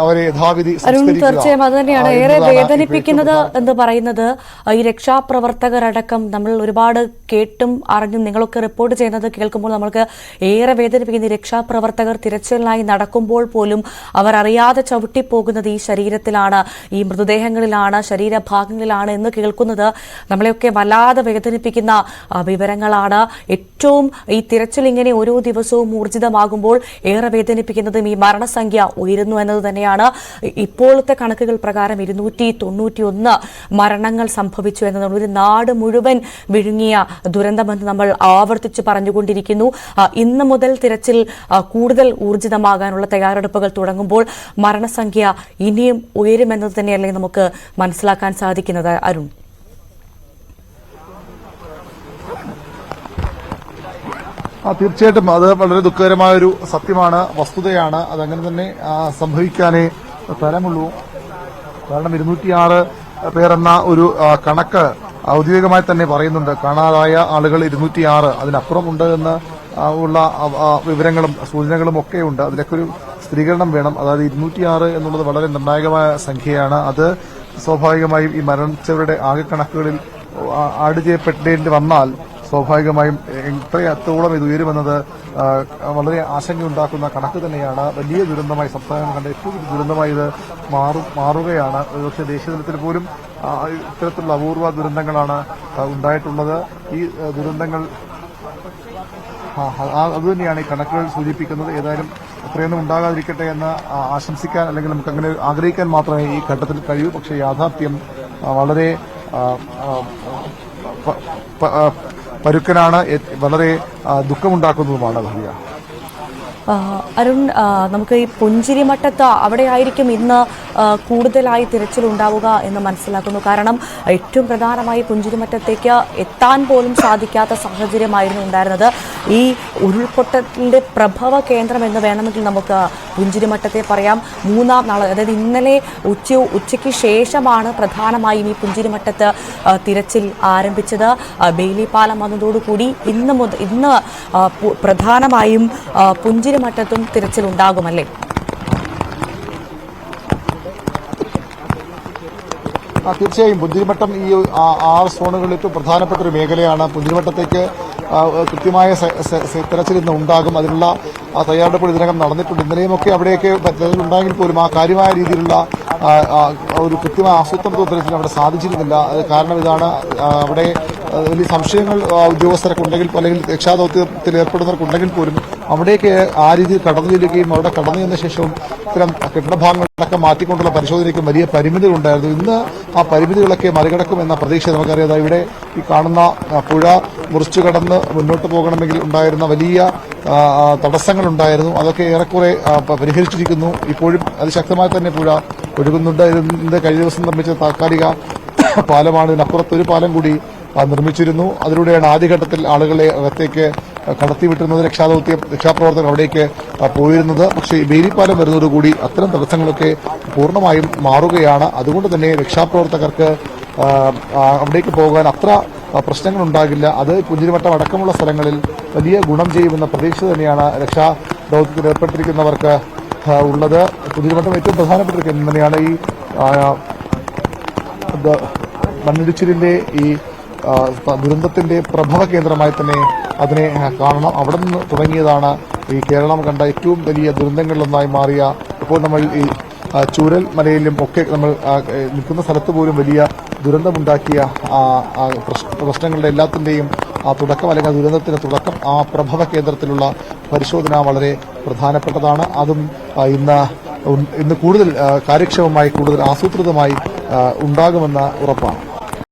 അവരെ യഥാവിധി തീർച്ചയായും അത് തന്നെയാണ് ഏറെ വേദനിപ്പിക്കുന്നത് എന്ന് പറയുന്നത്. ഈ രക്ഷാപ്രവർത്തകരടക്കം നമ്മൾ ഒരുപാട് കേട്ടും അറിഞ്ഞും നിങ്ങളൊക്കെ റിപ്പോർട്ട് ചെയ്യുന്നത് കേൾക്കുമ്പോൾ നമ്മൾക്ക് ഏറെ വേദനിപ്പിക്കുന്ന രക്ഷാപ്രവർത്തകർ തിരച്ചിലിനായി നടക്കുമ്പോൾ പോലും അവർ അറിയാതെ ചവിട്ടിപ്പോകുന്നത് ഈ ശരീരത്തിലാണ്, ഈ മൃതദേഹങ്ങളിലാണ്, ശരീരഭാഗങ്ങളിലാണ് എന്ന് കേൾക്കുന്നത് നമ്മളെയൊക്കെ വല്ലാതെ വേദനിപ്പിക്കുന്ന വിവരങ്ങളാണ്. ഏറ്റവും ഈ തിരച്ചിൽ ഇങ്ങനെ ഓരോ ദിവസവും ഊർജിതമാകുമ്പോൾ ഏറെ വേദനിപ്പിക്കുന്നതും ഈ മരണസംഖ്യ ഉയരുന്നു എന്നത് തന്നെയാണ്. ഇപ്പോഴത്തെ കണക്കുകൾ പ്രകാരം 291 മരണങ്ങൾ സംഭവിച്ചു എന്നതാണ്. ഒരു നാട് മുഴുവൻ വിഴുങ്ങിയ ദുരന്തമെന്ന് നമ്മൾ ആവർത്തിച്ച് പറഞ്ഞുകൊണ്ടിരിക്കുന്നു. ഇന്ന് മുതൽ തിരച്ചിൽ കൂടുതൽ ഊർജിതമാകാനുള്ള തയ്യാറെടുപ്പുകൾ തുടങ്ങുമ്പോൾ മരണസംഖ്യ ഇനിയും ഉയരുമെന്നത് തന്നെയല്ലേ നമുക്ക് മനസ്സിലാക്കാൻ സാധിക്കുന്നത്. അരുൺ, തീർച്ചയായിട്ടും അത് വളരെ ദുഃഖകരമായ ഒരു സത്യമാണ്, വസ്തുതയാണ്. അതങ്ങനെ തന്നെ സംഭവിക്കാനേ തരമുള്ളൂ. കാരണം 206 പേരെന്ന ഒരു കണക്ക് ഔദ്യോഗികമായി തന്നെ പറയുന്നുണ്ട്. കാണാതായ ആളുകൾ 206, അതിനപ്പുറമുണ്ട് എന്ന് ഉള്ള വിവരങ്ങളും സൂചനകളും ഒക്കെ ഉണ്ട്. അതിലൊക്കെ ഒരു സ്ഥിരീകരണം വേണം. അതായത് 206 എന്നുള്ളത് വളരെ നിർണായകമായ സംഖ്യയാണ്. അത് സ്വാഭാവികമായും ഈ മരണച്ചവരുടെ ആകെ കണക്കുകളിൽ ആഡ് ചെയ്യപ്പെടേണ്ടി വന്നാൽ സ്വാഭാവികമായും എത്രത്തോളം ഇത് ഉയരുമെന്നത് വളരെ ആശങ്കയുണ്ടാക്കുന്ന കണക്ക് തന്നെയാണ്. വലിയ ദുരന്തമായി സംസ്ഥാനം കണ്ട ഏറ്റവും ദുരന്തമായി ഇത് മാറുകയാണ്. ഒരുപക്ഷെ ദേശീയ തലത്തിൽ പോലും ഇത്തരത്തിലുള്ള അപൂർവ ദുരന്തങ്ങളാണ് ഉണ്ടായിട്ടുള്ളത്. ഈ ദുരന്തങ്ങൾ അതുതന്നെയാണ് ഈ കണക്കുകൾ സൂചിപ്പിക്കുന്നത്. ഏതായാലും അത്രയൊന്നും ഉണ്ടാകാതിരിക്കട്ടെ എന്ന് ആശംസിക്കാൻ അല്ലെങ്കിൽ നമുക്ക് അങ്ങനെ ആഗ്രഹിക്കാൻ മാത്രമേ ഈ ഘട്ടത്തിൽ കഴിയൂ. പക്ഷേ യാഥാർത്ഥ്യം വളരെ പരുക്കനാണ്, വളരെ ദുഃഖമുണ്ടാക്കുന്നതുമാണ്. ഭവ്യ, അരുൺ, നമുക്ക് ഈ പുഞ്ചിരിമട്ടത്ത് അവിടെ ആയിരിക്കും ഇന്ന് കൂടുതലായി തിരച്ചിലുണ്ടാവുക എന്ന് മനസ്സിലാക്കുന്നു. കാരണം ഏറ്റവും പ്രധാനമായി പുഞ്ചിരിമറ്റത്തേക്ക് എത്താൻ പോലും സാധിക്കാത്ത സാഹചര്യമായിരുന്നു ഉണ്ടായിരുന്നത്. ഈ ഉരുൾപൊട്ടലിന്റെ പ്രഭവ കേന്ദ്രം എന്ന് വേണമെങ്കിൽ നമുക്ക് പുഞ്ചിരിമട്ടത്തെ പറയാം. മൂന്നാം നാൾ, അതായത് ഇന്നലെ ഉച്ചയ്ക്ക് ശേഷമാണ് പ്രധാനമായും ഈ പുഞ്ചിരിമട്ടത്ത് തിരച്ചിൽ ആരംഭിച്ചത്. ബെയിലി പാലം വന്നതോടുകൂടി ഇന്ന് പ്രധാനമായും പുഞ്ചിരിമട്ടത്തും തിരച്ചിലുണ്ടാകുമല്ലേ? തീർച്ചയായും പുഞ്ചിരിമട്ടം ഈ 6 സോണുകളിൽ ഏറ്റവും പ്രധാനപ്പെട്ട ഒരു മേഖലയാണ്. പുഞ്ചിരിമട്ടത്തേക്ക് കൃത്യമായ തെരച്ചിൽ ഇന്ന് ഉണ്ടാകും. അതിനുള്ള തയ്യാറെടുപ്പുകൾ ഇതിനകം നടന്നിട്ടുണ്ട്. ഇന്നലെയുമൊക്കെ അവിടെയൊക്കെ തെരച്ചിലുണ്ടായെങ്കിൽ പോലും ആ കാര്യമായ രീതിയിലുള്ള ഒരു കൃത്യമായ ആസൂത്രണത്തിൽ അവിടെ സാധിച്ചിരുന്നില്ല. അത് കാരണം ഇതാണ്, അവിടെ വലിയ സംശയങ്ങൾ ഉദ്യോഗസ്ഥർക്കുണ്ടെങ്കിൽ അല്ലെങ്കിൽ രക്ഷാദൌത്യത്തിൽ ഏർപ്പെടുന്നവർക്കുണ്ടെങ്കിൽ പോലും അവിടേക്ക് ആ രീതിയിൽ കടന്നു ചെല്ലുകയും അവിടെ കടന്നു ചെന്ന ശേഷവും ഇത്തരം കെട്ടിടഭാഗങ്ങളൊക്കെ മാറ്റിക്കൊണ്ടുള്ള പരിശോധനയ്ക്കും വലിയ പരിമിതികളുണ്ടായിരുന്നു. ഇന്ന് ആ പരിമിതികളൊക്കെ മറികടക്കുമെന്ന പ്രതീക്ഷ നമുക്കറിയാം. ഇവിടെ ഈ കാണുന്ന പുഴ മുറിച്ചു കടന്ന് മുന്നോട്ട് പോകണമെങ്കിൽ ഉണ്ടായിരുന്ന വലിയ തടസ്സങ്ങളുണ്ടായിരുന്നു. അതൊക്കെ ഏറെക്കുറെ പരിഹരിച്ചിരിക്കുന്നു. ഇപ്പോഴും അതിശക്തമായി തന്നെ പുഴ ഒഴുകുന്നുണ്ട്. ഇതിന്റെ കഴിഞ്ഞ ദിവസം നിർമ്മിച്ച താൽക്കാലിക പാലമാണ്. ഇതിനപ്പുറത്തൊരു പാലം കൂടി നിർമ്മിച്ചിരുന്നു. അതിലൂടെയാണ് ആദ്യഘട്ടത്തിൽ ആളുകളെ അകത്തേക്ക് കടത്തിവിട്ടുന്നത്. രക്ഷാപ്രവർത്തകർ അവിടേക്ക് പോയിരുന്നത്. പക്ഷേ ബേലിപ്പാലം വരുന്നതോടുകൂടി അത്തരം തടസ്സങ്ങളൊക്കെ പൂർണ്ണമായും മാറുകയാണ്. അതുകൊണ്ട് തന്നെ രക്ഷാപ്രവർത്തകർക്ക് അവിടേക്ക് പോകാൻ അത്ര പ്രശ്നങ്ങളുണ്ടാകില്ല. അത് പുഞ്ചിരിമട്ടം അടക്കമുള്ള സ്ഥലങ്ങളിൽ വലിയ ഗുണം ചെയ്യുമെന്ന പ്രതീക്ഷ തന്നെയാണ് രക്ഷാദൌത്യത്തിൽ ഏർപ്പെട്ടിരിക്കുന്നവർക്ക് ഉള്ളത്. പുഞ്ചിരിമട്ടം ഏറ്റവും പ്രധാനപ്പെട്ട ഒരു കേന്ദ്രം തന്നെയാണ്. ഈ മണ്ണിടിച്ചിലിന്റെ ഈ ദുരന്തത്തിന്റെ പ്രഭവ കേന്ദ്രമായി തന്നെ അതിനെ കാണണം. അവിടെ നിന്ന് തുടങ്ങിയതാണ് ഈ കേരളം കണ്ട ഏറ്റവും വലിയ ദുരന്തങ്ങളിലൊന്നായി മാറിയ, ഇപ്പോൾ നമ്മൾ ഈ ചൂരൽ മലയിലും ഒക്കെ നമ്മൾ നിൽക്കുന്ന സ്ഥലത്ത് പോലും വലിയ ദുരന്തമുണ്ടാക്കിയ പ്രശ്നങ്ങളുടെ എല്ലാത്തിന്റെയും തുടക്കം അല്ലെങ്കിൽ ദുരന്തത്തിന്റെ തുടക്കം ആ പ്രഭവ കേന്ദ്രത്തിലുള്ള പരിശോധന വളരെ പ്രധാനപ്പെട്ടതാണ്. അതും ഇന്ന് കൂടുതൽ കാര്യക്ഷമമായി കൂടുതൽ ആസൂത്രിതമായി ഉണ്ടാകുമെന്ന ഉറപ്പാണ്.